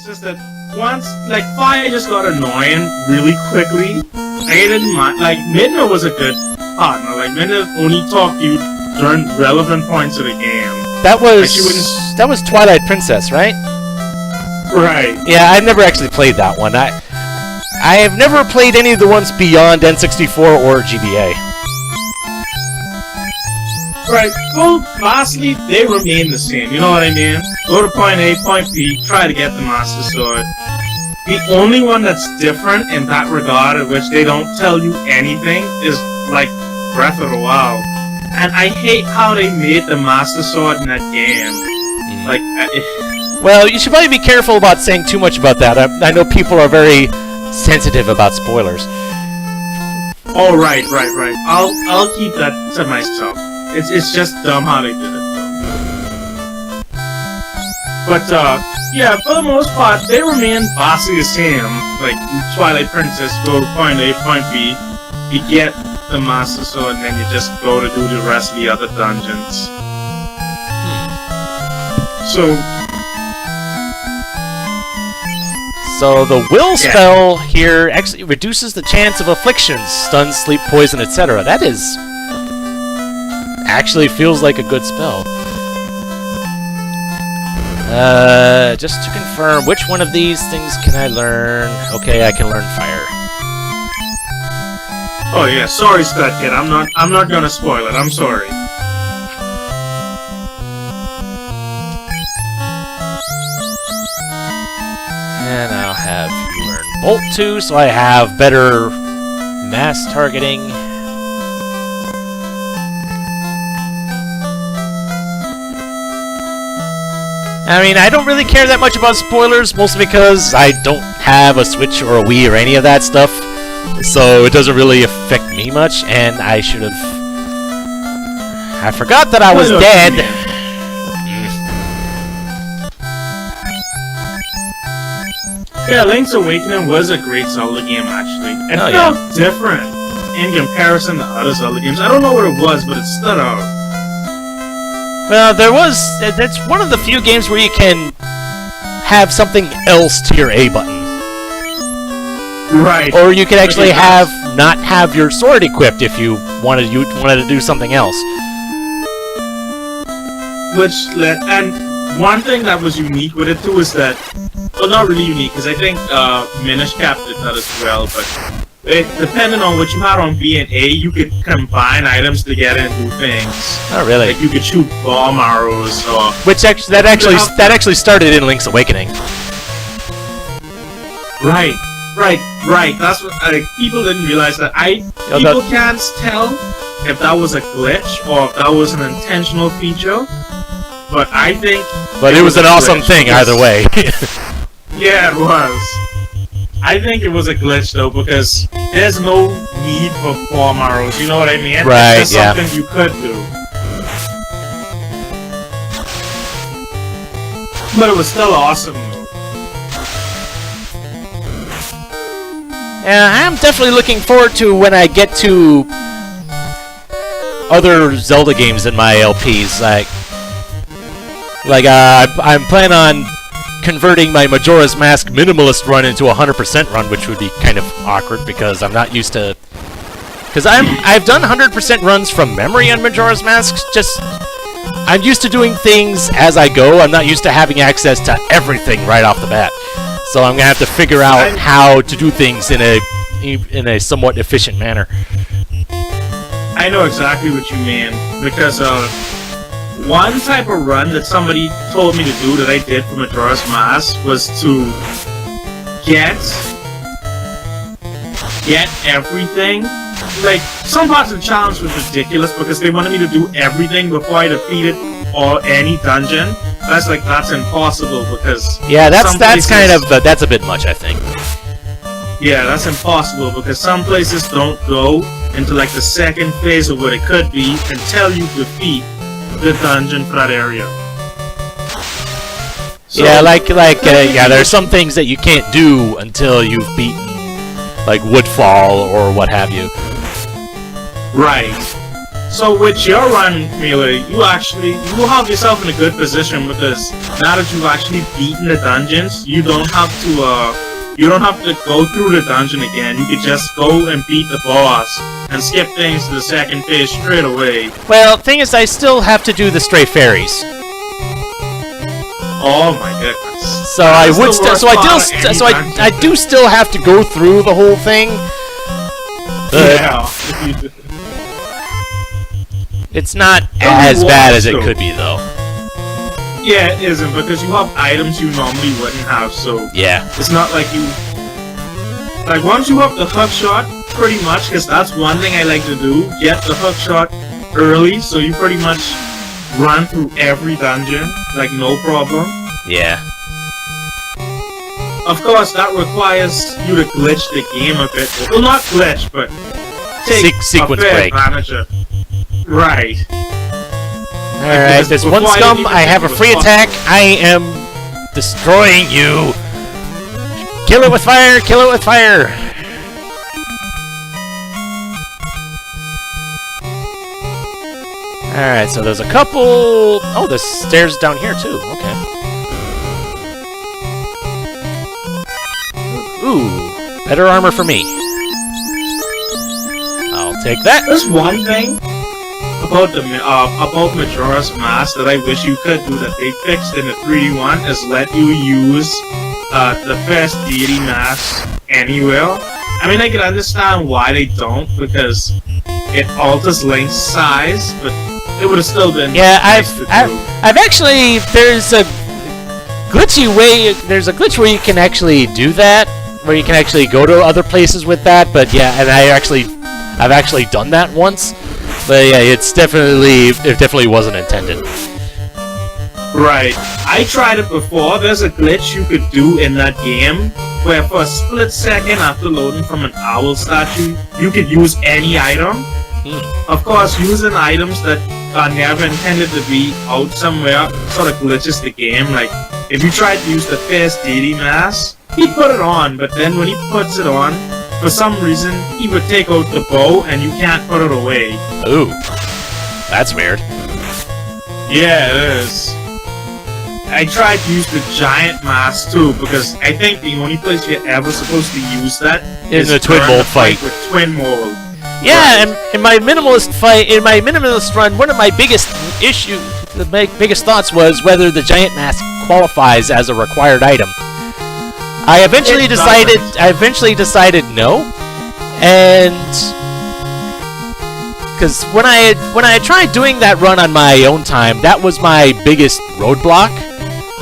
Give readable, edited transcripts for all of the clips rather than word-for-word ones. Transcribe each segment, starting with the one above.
It's just that once, like, fire just got annoying really quickly. I didn't mind. Like, Midna was a good partner. Like, Midna only talked to you during relevant points of the game. That was Twilight Princess, right? Right. Yeah, I've never actually played that one. I have never played any of the ones beyond N64 or GBA. Right. Well, lastly, they remain the same. You know what I mean? Go to point A, point B, try to get the Master Sword. The only one that's different in that regard, in which they don't tell you anything, is like Breath of the Wild. And I hate how they made the Master Sword in that game. Like, well, you should probably be careful about saying too much about that. I know people are very sensitive about spoilers. Oh, right. I'll keep that to myself. It's just dumb how they did it, though. But, yeah, for the most part, they remain vastly the same. Like, Twilight Princess, go to point A, point B, you get the Master Sword, and then you just go to do the rest of the other dungeons. So the will spell here actually reduces the chance of afflictions, stun, sleep, poison, etc. That is... actually feels like a good spell. Just to confirm, which one of these things can I learn? Okay, I can learn fire. Oh yeah, sorry, Stud Kid. I'm not gonna spoil it. I'm sorry. And I'll have you learn Bolt 2, so I have better mass targeting. I mean, I don't really care that much about spoilers, mostly because I don't have a Switch or a Wii or any of that stuff, so it doesn't really affect me much, and I should have... I forgot that I was dead! Yeah, Link's Awakening was a great Zelda game, actually. It felt different in comparison to other Zelda games. I don't know what it was, but it stood out. Well, that's one of the few games where you can have something else to your A button. Right. Or you could actually not have your sword equipped if you wanted to do something else. And one thing that was unique with it too is that, well, not really unique, because I think Minish Cap did that as well, but depending on what you had on B and A, you could combine items together and do things. Oh, really? Like you could shoot bomb arrows, or that actually started in Link's Awakening. Right. That's what people didn't realize that. People can't tell if that was a glitch or if that was an intentional feature. But I think. But it was an awesome thing either way. Yeah, it was. I think it was a glitch though, because there's no need for bomb arrows, you know what I mean? Right, it's just something you could do. But it was still awesome though. Yeah, I'm definitely looking forward to when I get to other Zelda games in my LPs. I'm planning on converting my Majora's Mask minimalist run into a 100% run, which would be kind of awkward because I'm not used to... Because I've done 100% runs from memory on Majora's Mask, I'm used to doing things as I go. I'm not used to having access to everything right off the bat. So I'm going to have to figure out how to do things in a somewhat efficient manner. I know exactly what you mean, because one type of run that somebody told me to do that I did for Majora's Mask was to get everything. Like, some parts of the challenge was ridiculous because they wanted me to do everything before I defeated any dungeon. That's impossible because... Yeah, that's a bit much, I think. Yeah, that's impossible because some places don't go into like the second phase of what it could be until you defeat the dungeon for that area. So, yeah, there are some things that you can't do until you've beaten, like Woodfall or what have you. Right. So with your run, Melee, you have yourself in a good position because now that you've actually beaten the dungeons, you don't have to go through the dungeon again. You could just go and beat the boss and skip things to the second phase straight away. Well, thing is, I still have to do the stray fairies. Oh my goodness! So I would still, I do still have to go through the whole thing. Yeah. It's not as bad as it could be, though. Yeah, it isn't, because you have items you normally wouldn't have, so... Yeah. It's not like you... Like, once you have the hook shot, pretty much, because that's one thing I like to do, get the hook shot early, so you pretty much run through every dungeon, like, no problem. Yeah. Of course, that requires you to glitch the game a bit. Well, not glitch, but take sequence a fair break. advantage of... Right. Alright, there's one scum, I have a free attack, I am destroying you! Kill it with fire! Kill it with fire! Alright, so there's a couple... Oh, there's stairs down here too, okay. Ooh, better armor for me. I'll take that. There's one thing about Majora's Mask that I wish you could do that they fixed in the 3D one is let you use the first deity mask anywhere. I mean, I can understand why they don't, because it alters Link's size, but it would have still been nice to do. I've actually, there's a glitch where you can actually do that, where you can actually go to other places with that, but yeah, and I've actually done that once. But yeah, it definitely wasn't intended. Right. I tried it before. There's a glitch you could do in that game where for a split second after loading from an owl statue, you could use any item. Of course, using items that are never intended to be out somewhere sort of glitches the game. Like, if you tried to use the first deity mask, he put it on, but then when he puts it on, for some reason, he would take out the bow and you can't put it away. Ooh. That's weird. Yeah, it is. I tried to use the giant mask too, because I think the only place you're ever supposed to use that is in the Twin Mold fight. With Twin Mold. Yeah, and in my minimalist run, one of my biggest biggest thoughts was whether the giant mask qualifies as a required item. I eventually decided no, and because when I tried doing that run on my own time, that was my biggest roadblock.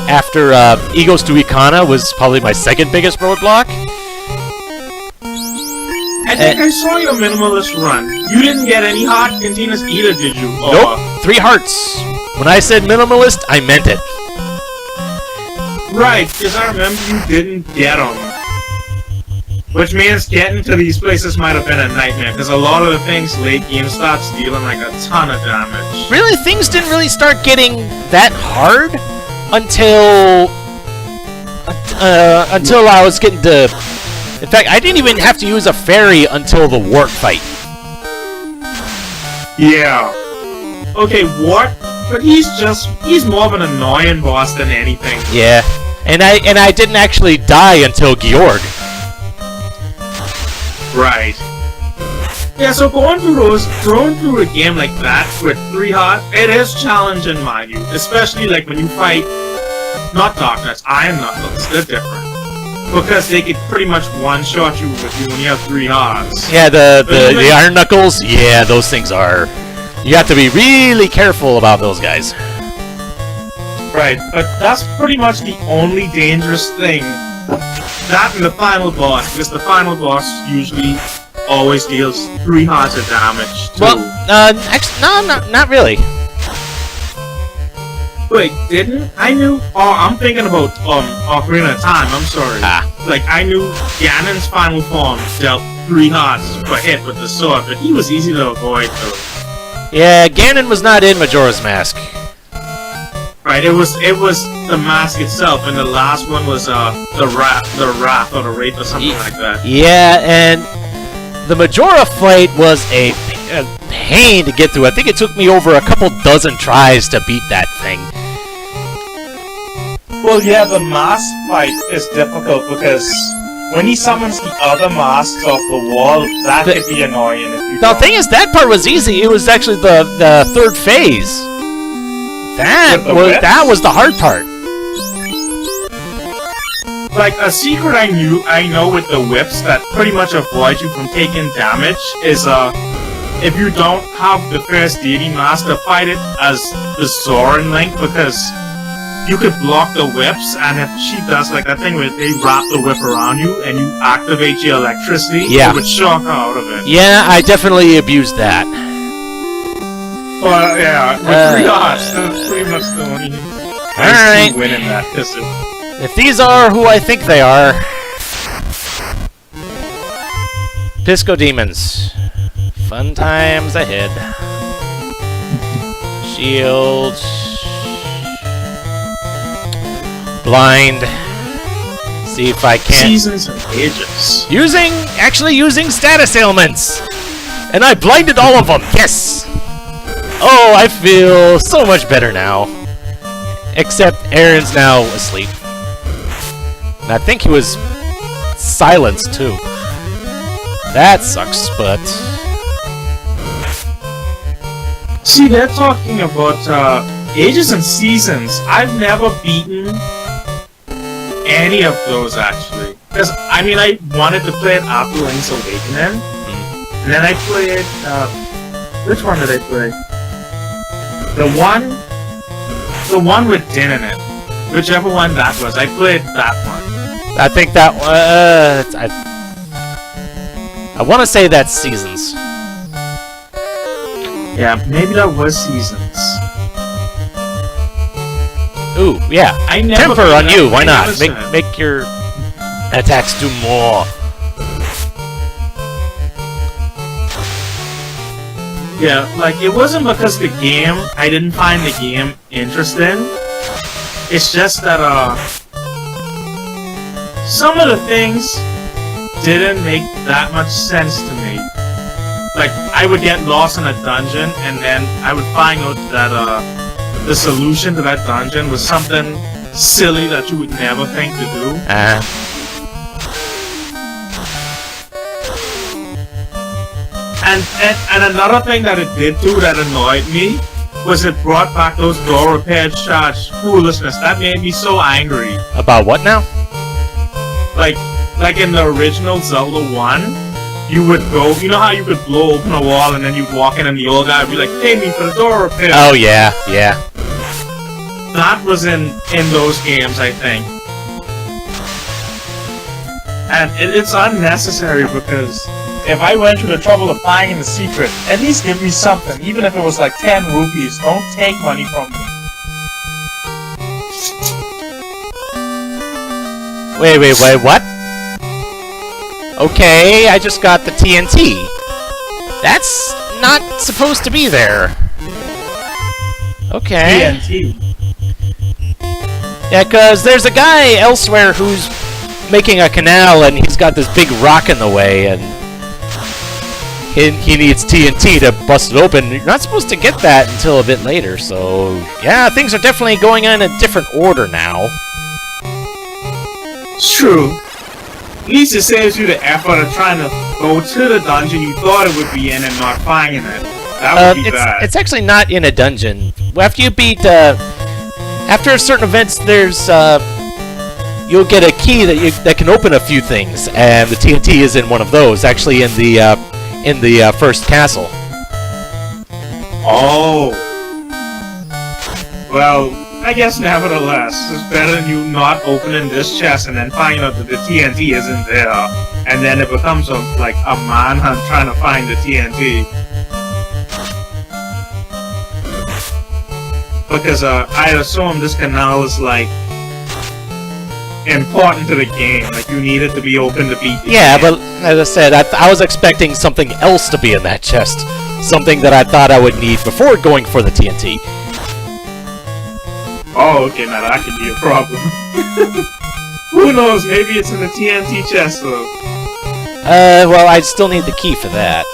After Egos to Ikana was probably my second biggest roadblock. I think I saw your minimalist run. You didn't get any heart containers either, did you? Nope, 3 hearts. When I said minimalist, I meant it. Right, because I remember you didn't get them. Which means getting to these places might have been a nightmare, because a lot of the things late game starts dealing like a ton of damage. Really, things didn't really start getting that hard until I was getting to... In fact, I didn't even have to use a fairy until the Wart fight. Yeah. Okay, Wart, but he's more of an annoying boss than anything. Yeah. And I didn't actually die until Georg. Right. Yeah, so going through a game like that with 3 hearts, it is challenging, mind you. Especially like when you fight, not Dark Knights, Iron Knuckles, they're different. Because they could pretty much one-shot you when you have 3 hearts. Yeah, the Iron Knuckles, yeah, those things are... You have to be really careful about those guys. Right, but that's pretty much the only dangerous thing. That and the final boss, because the final boss usually always deals 3 hearts of damage, too. Well, actually, no, not really. Wait, didn't? I knew... Oh, I'm thinking about, Ocarina of Time, I'm sorry. Like, I knew Ganon's final form dealt 3 hearts per hit with the sword, but he was easy to avoid, though. Yeah, Ganon was not in Majora's Mask. Right, it was the mask itself, and the last one was, the Wrath or the Wraith or something like that. Yeah, and the Majora fight was a a pain to get through. I think it took me over a couple dozen tries to beat that thing. Well, yeah, the mask fight is difficult because when he summons the other masks off the wall, that could be annoying. If you The thing is, that part was easy. It was actually the third phase. That was the hard part. Like, a secret I know with the whips that pretty much avoids you from taking damage is, if you don't have the first deity master, fight it as the Zoran Link, because you could block the whips, and if she does like that thing where they wrap the whip around you and you activate your electricity, it would shock her out of it. Yeah, I definitely abused that. But yeah, with 3 hearts, that's pretty much the only Alright. win in that pistol. If these are who I think they are... Pisco Demons. Fun times ahead. Shield. Blind. See if I can... Seasons and ages. Actually using status ailments! And I blinded all of them, yes! Oh, I feel so much better now. Except Aaron's now asleep. And I think he was silenced too. That sucks, but... See, they're talking about ages and seasons. I've never beaten any of those, actually. Because, I mean, I wanted to play it after Link's Awakening. And then I played, which one did I play? The one with Din in it. Whichever one that was. I played that one. I think that I want to say that's Seasons. Yeah, maybe that was Seasons. Ooh, yeah. I never Temper on you, why I not? never Make your attacks do more. Yeah, like, it wasn't because the game, I didn't find the game interesting. It's just that, some of the things didn't make that much sense to me. Like, I would get lost in a dungeon, and then I would find out that, the solution to that dungeon was something silly that you would never think to do. And another thing that it did too that annoyed me was it brought back those door repair charge foolishness. That made me so angry. About what now? Like in the original Zelda 1, you would go, you know how you could blow open a wall and then you'd walk in and the old guy would be like, pay me for the door repair. Oh yeah, yeah. That was in those games, I think. And it's unnecessary because if I went through the trouble of finding the secret, at least give me something, even if it was like 10 rupees. Don't take money from me. Wait, what? Okay, I just got the TNT. That's not supposed to be there. Okay. TNT. Yeah, because there's a guy elsewhere who's making a canal and he's got this big rock in the way and he needs TNT to bust it open. You're not supposed to get that until a bit later, so yeah, things are definitely going in a different order now. It's true. At least it saves you the effort of trying to go to the dungeon you thought it would be in and not finding it. That would be bad. It's actually not in a dungeon. After you beat, after certain events, there's, you'll get a key that can open a few things, and the TNT is in one of those, actually in the first castle. Oh. Well, I guess nevertheless, it's better than you not opening this chest and then finding out that the TNT isn't there, and then it becomes like a manhunt trying to find the TNT. Because I assume this canal is like important to the game, like you need it to be open to beat the game. But as I said, I was expecting something else to be in that chest. Something that I thought I would need before going for the TNT. Oh, okay, now that could be a problem. Who knows, maybe it's in the TNT chest, though. Well, I'd still need the key for that.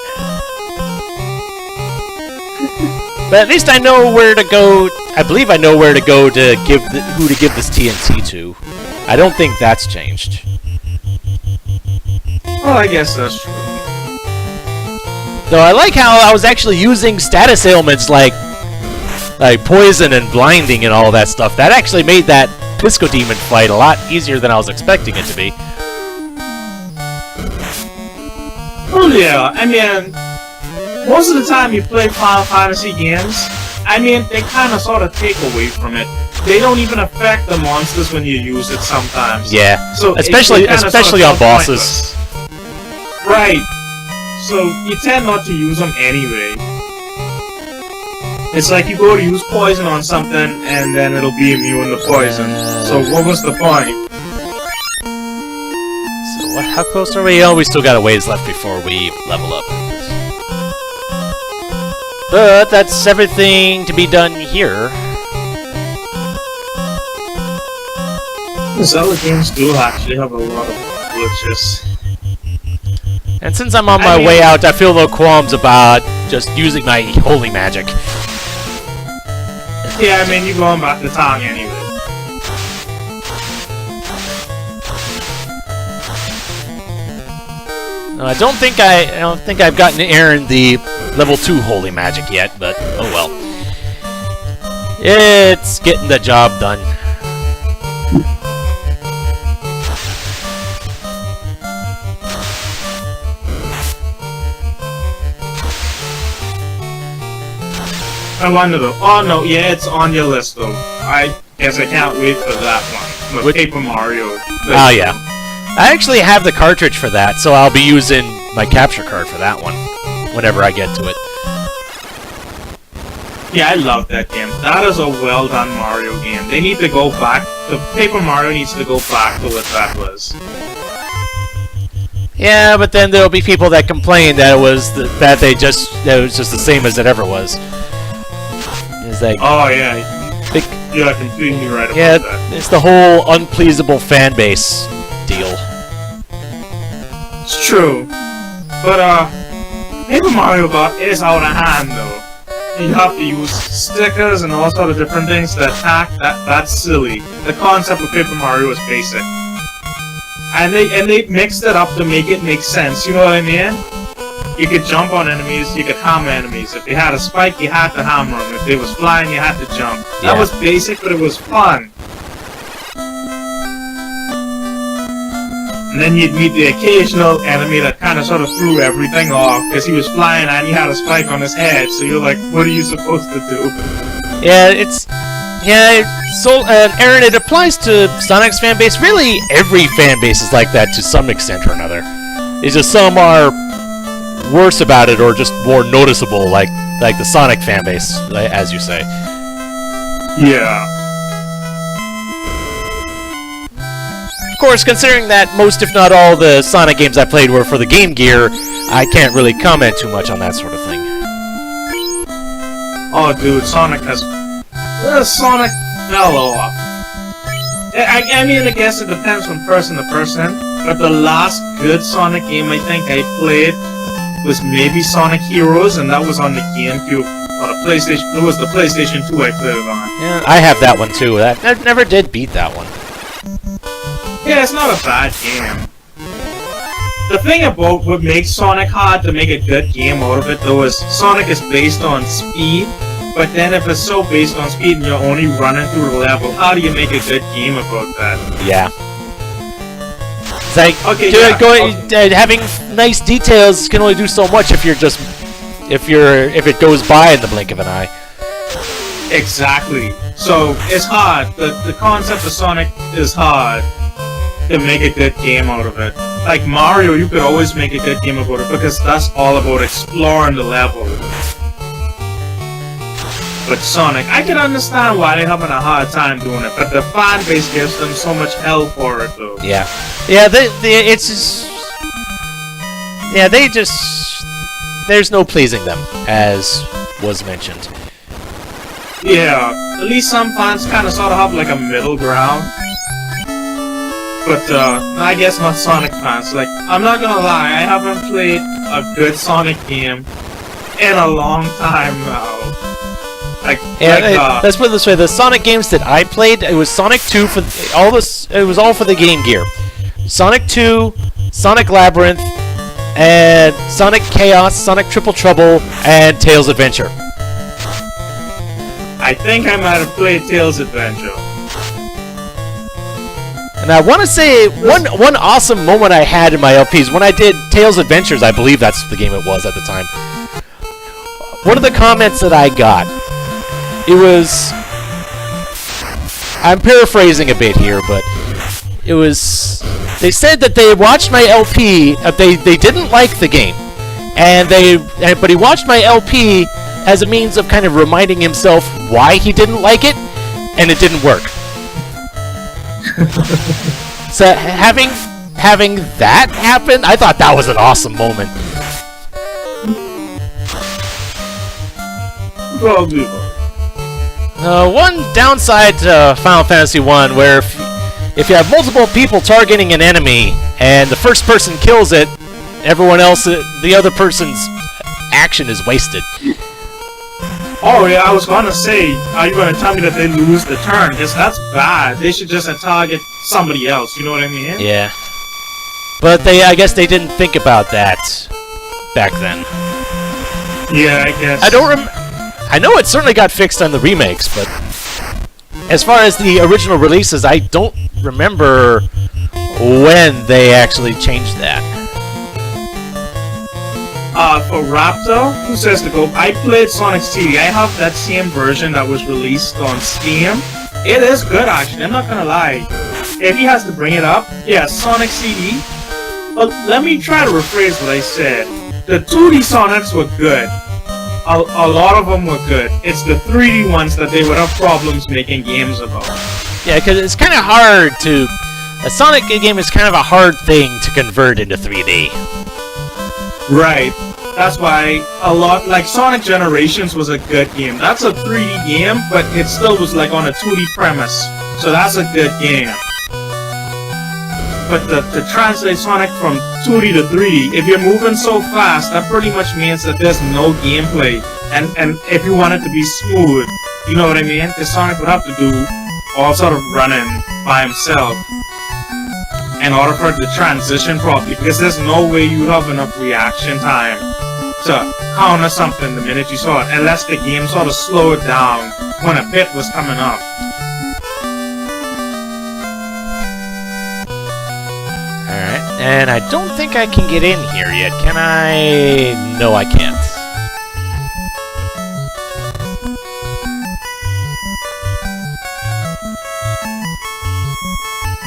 But at least I know where to go. I believe I know where to go to give who to give this TNT to. I don't think that's changed. Well, I guess that's true. Though I like how I was actually using status ailments like poison and blinding and all that stuff. That actually made that Pisco Demon fight a lot easier than I was expecting it to be. Oh yeah, I mean, most of the time you play Final Fantasy games, I mean, they kind of sort of take away from it. They don't even affect the monsters when you use it sometimes. Yeah, so especially on bosses. Pointless. Right. So you tend not to use them anyway. It's like you go to use poison on something and then it'll be immune to poison. So what was the point? So how close are we? Oh, we still got a ways left before we level up. But that's everything to be done here. The Zelda games do actually have a lot of glitches. And since I'm on my way out, I feel no qualms about just using my holy magic. Yeah, I mean, you're going back to town anyway. I don't think I've gotten Aaron the level 2 holy magic yet, but oh well. It's getting the job done. I wonder though. Oh no, yeah, it's on your list though. I guess I can't wait for that one. The Paper Mario. Oh yeah. I actually have the cartridge for that, so I'll be using my capture card for that one whenever I get to it. Yeah, I love that game. That is a well done Mario game. They need to go back. The Paper Mario needs to go back to what that was. Yeah, but then there'll be people that complain that it was that it was just the same as it ever was. It's like, oh yeah, you're completely right about that. It's the whole unpleasable fan base deal. It's true, but Paper Mario is out of hand though. You have to use stickers and all sort of different things to attack. That's silly. The concept of Paper Mario is basic, and they mixed it up to make it make sense. You know what I mean? You could jump on enemies, you could hammer enemies. If you had a spike, you had to hammer them. If they was flying, you had to jump. Yeah. That was basic, but it was fun. And then you'd meet the occasional enemy that kind of sort of threw everything off because he was flying and he had a spike on his head. So you're like, what are you supposed to do? So Aaron, it applies to Sonic's fan base. Really, every fan base is like that to some extent or another. It's just some are worse about it or just more noticeable, like the Sonic fan base, as you say. Yeah. Of course, considering that most, if not all, the Sonic games I played were for the Game Gear, I can't really comment too much on that sort of thing. Oh, dude, Sonic fell off. I mean, I guess it depends from person to person, but the last good Sonic game I think I played was maybe Sonic Heroes, and that was on the GameCube. Or the PlayStation. It was the PlayStation 2 I played it on. Yeah, I have that one too. I never did beat that one. Yeah, it's not a bad game. The thing about what makes Sonic hard to make a good game out of it, though, is Sonic is based on speed, but then if it's so based on speed and you're only running through the level, how do you make a good game about that? Yeah. It's like, okay, having nice details can only do so much if it goes by in the blink of an eye. Exactly. So, it's hard. The concept of Sonic is hard to make a good game out of it. Like Mario, you could always make a good game about it because that's all about exploring the level. But Sonic, I can understand why they're having a hard time doing it, but the fan base gives them so much hell for it, though. Yeah. There's no pleasing them, as was mentioned. Yeah, at least some fans kind of sort of have like a middle ground. But, I guess not Sonic fans. Like, I'm not gonna lie, I haven't played a good Sonic game in a long time now. Let's put it this way: the Sonic games that I played, it was Sonic 2 for all this. It was all for the Game Gear. Sonic 2, Sonic Labyrinth, and Sonic Chaos, Sonic Triple Trouble, and Tails Adventure. I think I might have played Tails Adventure. And I want to say one awesome moment I had in my LPs when I did Tails Adventures. I believe that's the game it was at the time. One of the comments that I got, it was, I'm paraphrasing a bit here, but it was, they said that they watched my LP, they didn't like the game, but he watched my LP as a means of kind of reminding himself why he didn't like it, and it didn't work. So having that happen, I thought that was an awesome moment. One downside to Final Fantasy 1, where if you have multiple people targeting an enemy and the first person kills it, everyone else, the other person's action is wasted. Oh yeah, I was gonna say, are you gonna tell me that they lose the turn? Because that's bad. They should just target somebody else, you know what I mean? Yeah. But I guess they didn't think about that back then. Yeah, I guess. I know it certainly got fixed on the remakes, but as far as the original releases, I don't remember when they actually changed that. For Raptor, who says to go, I played Sonic CD. I have that same version that was released on Steam. It is good, actually. I'm not gonna lie. If he has to bring it up, yeah, Sonic CD. But let me try to rephrase what I said. The 2D Sonics were good. A lot of them were good. It's the 3D ones that they would have problems making games about. Yeah, because it's kind of hard to... A Sonic game is kind of a hard thing to convert into 3D. Right. That's why a lot... Like, Sonic Generations was a good game. That's a 3D game, but it still was, like, on a 2D premise. So that's a good game. But to translate Sonic from 2D to 3D, if you're moving so fast, that pretty much means that there's no gameplay. And if you want it to be smooth, you know what I mean? Because Sonic would have to do all sort of running by himself in order for it to transition properly, because there's no way you'd have enough reaction time to counter something the minute you saw it, unless the game sort of slowed down when a bit was coming up. Alright, and I don't think I can get in here yet, can I? No, I can't.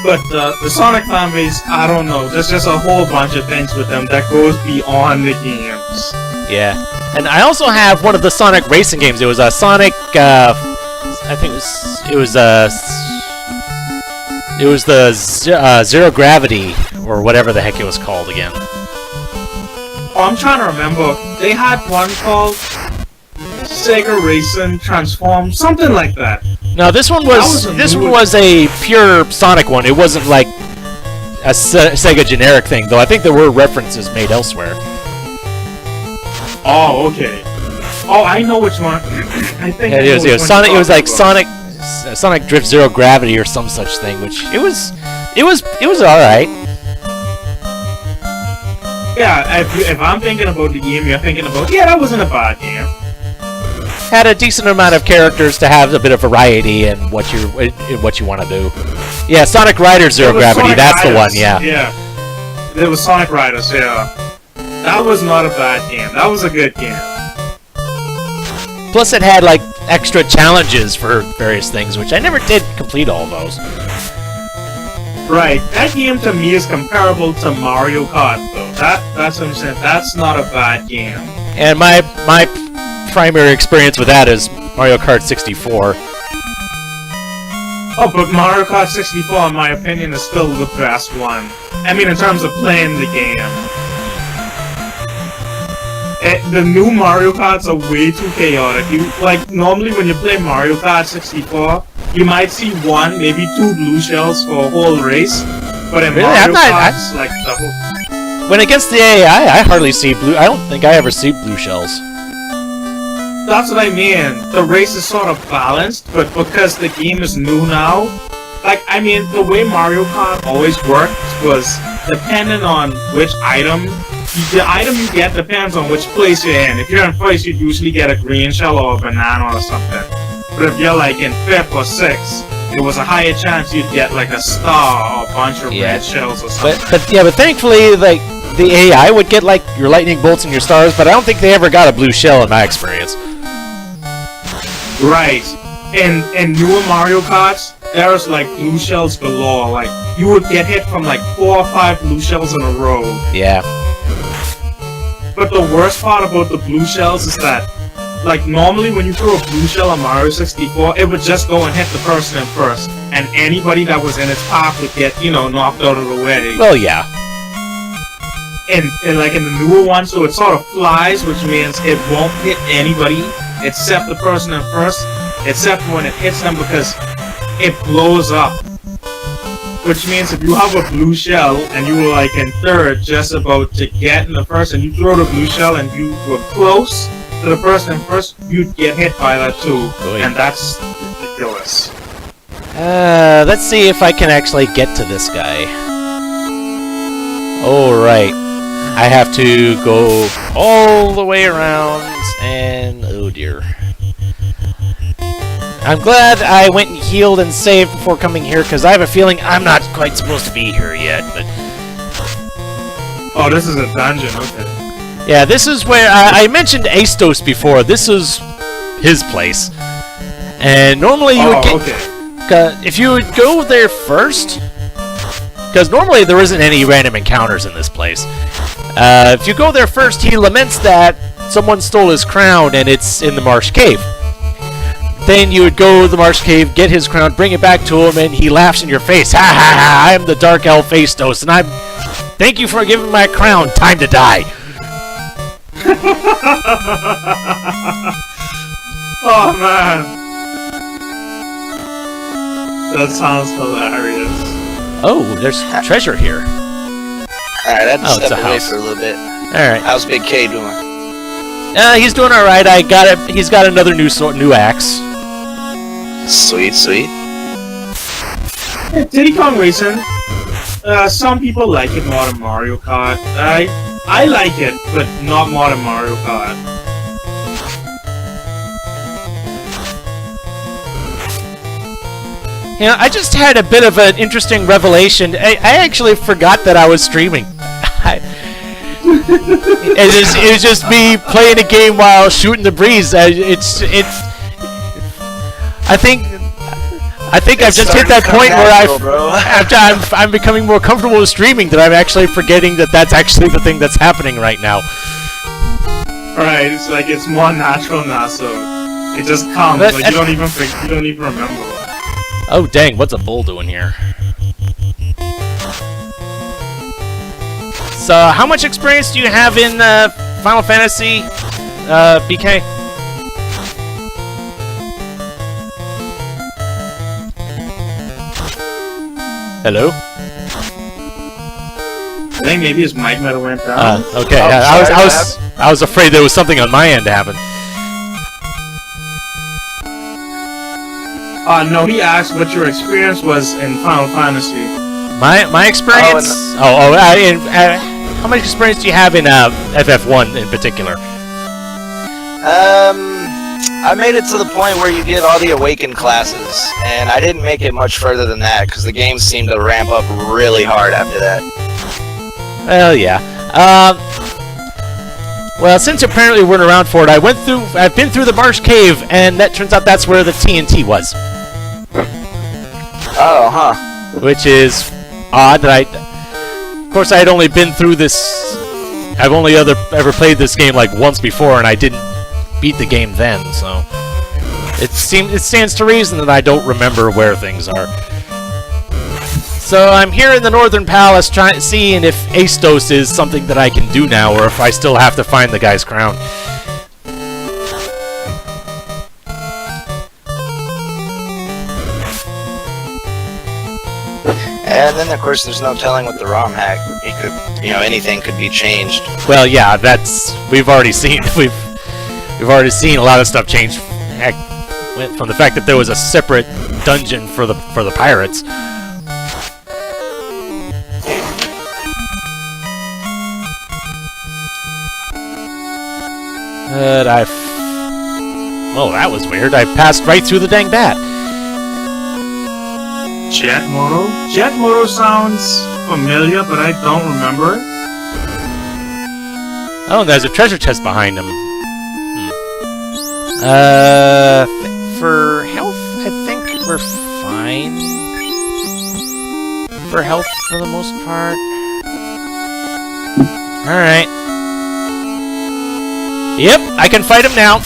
But the Sonic fanbase, I don't know, there's just a whole bunch of things with them that goes beyond the games. Yeah, and I also have one of the Sonic racing games. It was a Sonic, I think it was the Zero Gravity, or whatever the heck it was called again. Oh, I'm trying to remember. They had one called Sega Racing Transform, something like that. No, this one was a pure Sonic one. It wasn't like a Sega generic thing, though I think there were references made elsewhere. Oh, okay. Oh, I know which one. I think yeah, it was Sonic. It was like Sonic Drift Zero Gravity or some such thing, which it was all right. Yeah, if I'm thinking about the game, you're thinking about that wasn't a bad game. Had a decent amount of characters to have a bit of variety in what you want to do. Yeah, Sonic Riders Zero Gravity. Sonic that's Riders, the one. Yeah. Yeah. There was Sonic Riders. Yeah. That was not a bad game. That was a good game. Plus, it had like extra challenges for various things, which I never did complete all of those. Right. That game to me is comparable to Mario Kart, though. That's what I'm saying. That's not a bad game. And my primary experience with that is Mario Kart 64. Oh, but Mario Kart 64, in my opinion, is still the best one. I mean, in terms of playing the game. The new Mario Karts are way too chaotic. Normally when you play Mario Kart 64, you might see one, maybe two blue shells for a whole race. But in Mario Karts, like the whole... When it gets to the AI, I hardly see blue... I don't think I ever see blue shells. that's what I mean. The race is sort of balanced, but because the game is new now, like, I mean, the way Mario Kart always worked was dependent on which item. The item you get depends on which place you're in. If you're in first, you'd usually get a green shell or a banana or something. But if you're like in 5th or 6th, it was a higher chance you'd get like a star or a bunch of red shells or something. But thankfully, like, the AI would get like your lightning bolts and your stars, but I don't think they ever got a blue shell in my experience. Right. In newer Mario Karts, there's like blue shells galore. Like, you would get hit from like 4 or 5 blue shells in a row. Yeah. But the worst part about the blue shells is that, like, normally when you throw a blue shell on Mario 64, it would just go and hit the person in first, and anybody that was in its path would get, you know, knocked out of the way. Well, yeah. And like in the newer one, so it sort of flies, which means it won't hit anybody except the person in first, except when it hits them because it blows up. Which means if you have a blue shell and you were like in 3rd, just about to get in the first, and you throw the blue shell and you were close to the person in first, you'd get hit by that too. Boy. And that's ridiculous. Let's see if I can actually get to this guy. Alright. I have to go all the way around, and oh dear. I'm glad I went and healed and saved before coming here, because I have a feeling I'm not quite supposed to be here yet, but... Oh, this is a dungeon, okay. Yeah, this is where... I mentioned Astos before. This is his place. And normally you would get... Okay. If you would go there first... Because normally there isn't any random encounters in this place. If you go there first, he laments that someone stole his crown and it's in the Marsh Cave. Then you would go to the Marsh Cave, get his crown, bring it back to him, and he laughs in your face. Ha ha ha! I am the Dark Elf Astos, and I'm... Thank you for giving my crown. Time to die. Oh man, that sounds hilarious. Oh, there's treasure here. Alright, I had to Oh, it's step a away house. for a little bit. Alright. How's Big K doing? He's doing alright. I got it. He's got another new axe. Sweet, sweet. Diddy Kong Racing. Some people like it more than Mario Kart. I like it, but not more than Mario Kart. You know, I just had a bit of an interesting revelation. I actually forgot that I was streaming. It was just me playing a game while shooting the breeze. I think I've just hit that point where I'm becoming more comfortable with streaming that I'm actually forgetting that that's actually the thing that's happening right now. Right, it's like it's more natural now, so it just comes. Like you don't even remember. Oh dang, what's a bull doing here? So, how much experience do you have in Final Fantasy, BK? Hello? I think maybe his mic might have went down. Okay. Oh, I was afraid there was something on my end to happen. No, he asked what your experience was in Final Fantasy. My experience? How much experience do you have in FF1 in particular? I made it to the point where you get all the awakened classes, and I didn't make it much further than that because the game seemed to ramp up really hard after that. Well, yeah. Well, since apparently we weren't around for it, I've been through the Marsh Cave, and that turns out that's where the TNT was. Oh, huh. Which is odd that of course, I had only been through this... I've only ever played this game like once before, and I didn't beat the game then, so... It stands to reason that I don't remember where things are. So I'm here in the Northern Palace seeing if Astos is something that I can do now, or if I still have to find the guy's crown. And then, of course, there's no telling with the ROM hack. It could, anything could be changed. Well, yeah, we've already seen. we've already seen a lot of stuff change. Heck, went from the fact that there was a separate dungeon for the pirates. But oh, that was weird. I passed right through the dang bat. Jet Moto? Jet Moto sounds familiar, but I don't remember. Oh, there's a treasure chest behind him. For health, I think we're fine. For health, for the most part. Alright. Yep, I can fight him now.